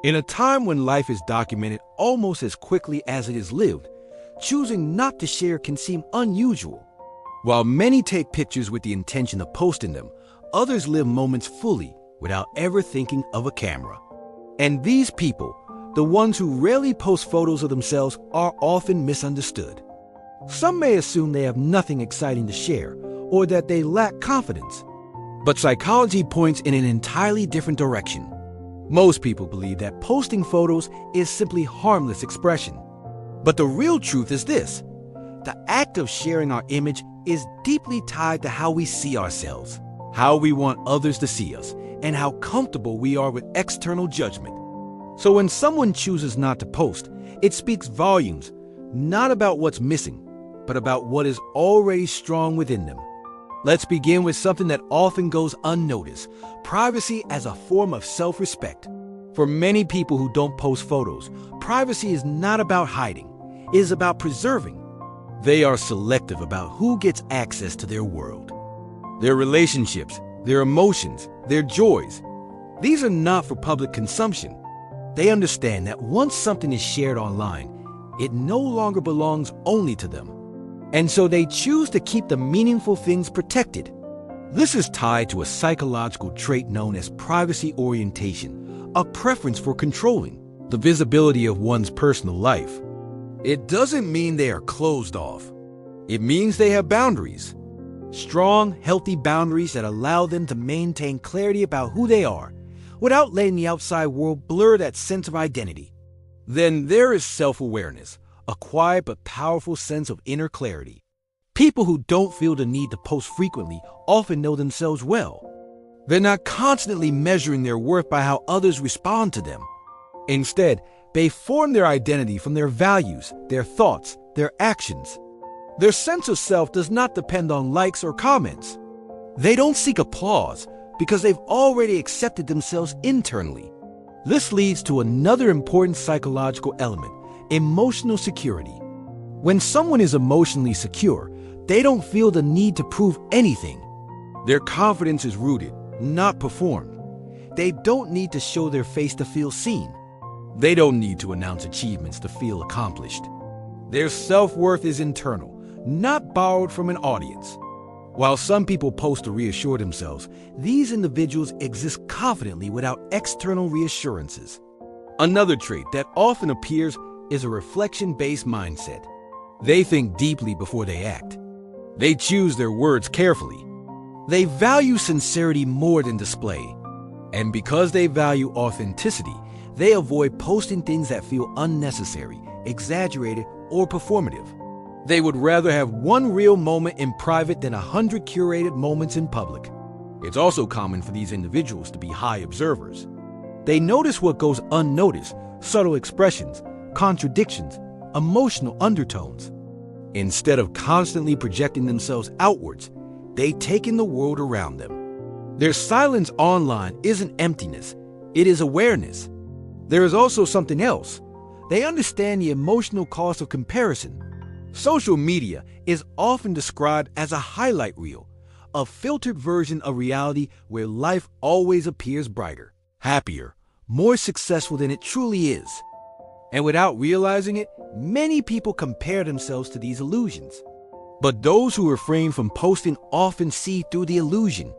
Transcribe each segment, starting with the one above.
In a time when life is documented almost as quickly as it is lived, choosing not to share can seem unusual. While many take pictures with the intention of posting them, others live moments fully without ever thinking of a camera. And these people, the ones who rarely post photos of themselves, are often misunderstood. Some may assume they have nothing exciting to share or that they lack confidence. But psychology points in an entirely different direction. Most people believe that posting photos is simply harmless expression. But the real truth is this: the act of sharing our image is deeply tied to how we see ourselves, how we want others to see us, and how comfortable we are with external judgment. So when someone chooses not to post, it speaks volumes, not about what's missing, but about what is already strong within them. Let's begin with something that often goes unnoticed: privacy as a form of self-respect. For many people who don't post photos, privacy is not about hiding, it is about preserving. They are selective about who gets access to their world, their relationships, their emotions, their joys. These are not for public consumption. They understand that once something is shared online, it no longer belongs only to them. And so they choose to keep the meaningful things protected. This is tied to a psychological trait known as privacy orientation, a preference for controlling the visibility of one's personal life. It doesn't mean they are closed off. It means they have boundaries. Strong, healthy boundaries that allow them to maintain clarity about who they are, without letting the outside world blur that sense of identity. Then there is self-awareness, a quiet but powerful sense of inner clarity. People who don't feel the need to post frequently often know themselves well. They're not constantly measuring their worth by how others respond to them. Instead, they form their identity from their values, their thoughts, their actions. Their sense of self does not depend on likes or comments. They don't seek applause because they've already accepted themselves internally. This leads to another important psychological element: emotional security. When someone is emotionally secure, they don't feel the need to prove anything. Their confidence is rooted, not performed. They don't need to show their face to feel seen. They don't need to announce achievements to feel accomplished. Their self-worth is internal, not borrowed from an audience. While some people post to reassure themselves, these individuals exist confidently without external reassurances. Another trait that often appears is a reflection-based mindset. They think deeply before they act. They choose their words carefully. They value sincerity more than display. And because they value authenticity, they avoid posting things that feel unnecessary, exaggerated, or performative. They would rather have one real moment in private than 100 curated moments in public. It's also common for these individuals to be high observers. They notice what goes unnoticed: subtle expressions, contradictions, emotional undertones. Instead of constantly projecting themselves outwards, they take in the world around them. Their silence online isn't emptiness, it is awareness. There is also something else. They understand the emotional cost of comparison. Social media is often described as a highlight reel, a filtered version of reality where life always appears brighter, happier, more successful than it truly is. And without realizing it, many people compare themselves to these illusions. But those who refrain from posting often see through the illusion.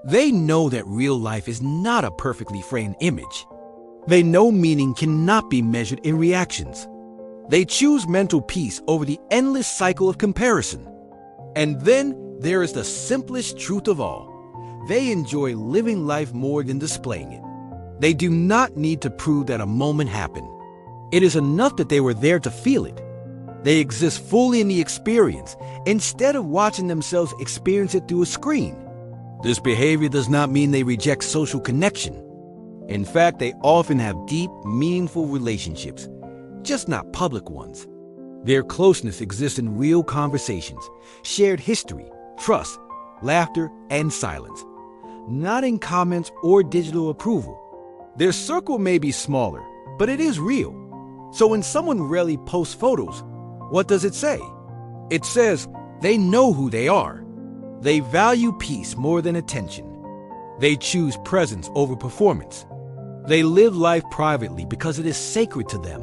They know that real life is not a perfectly framed image. They know meaning cannot be measured in reactions. They choose mental peace over the endless cycle of comparison. And then there is the simplest truth of all. They enjoy living life more than displaying it. They do not need to prove that a moment happened. It is enough that they were there to feel it. They exist fully in the experience, instead of watching themselves experience it through a screen. This behavior does not mean they reject social connection. In fact, they often have deep, meaningful relationships, just not public ones. Their closeness exists in real conversations, shared history, trust, laughter, and silence, not in comments or digital approval. Their circle may be smaller, but it is real. So when someone rarely posts photos, what does it say? It says they know who they are. They value peace more than attention. They choose presence over performance. They live life privately because it is sacred to them.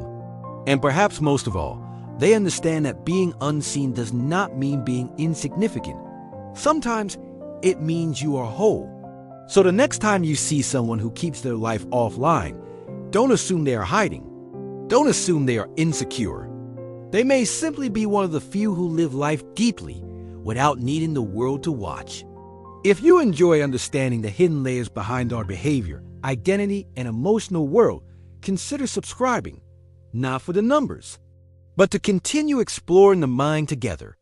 And perhaps most of all, they understand that being unseen does not mean being insignificant. Sometimes it means you are whole. So the next time you see someone who keeps their life offline, don't assume they are hiding. Don't assume they are insecure. They may simply be one of the few who live life deeply without needing the world to watch. If you enjoy understanding the hidden layers behind our behavior, identity, and emotional world, consider subscribing, not for the numbers, but to continue exploring the mind together.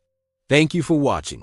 Thank you for watching.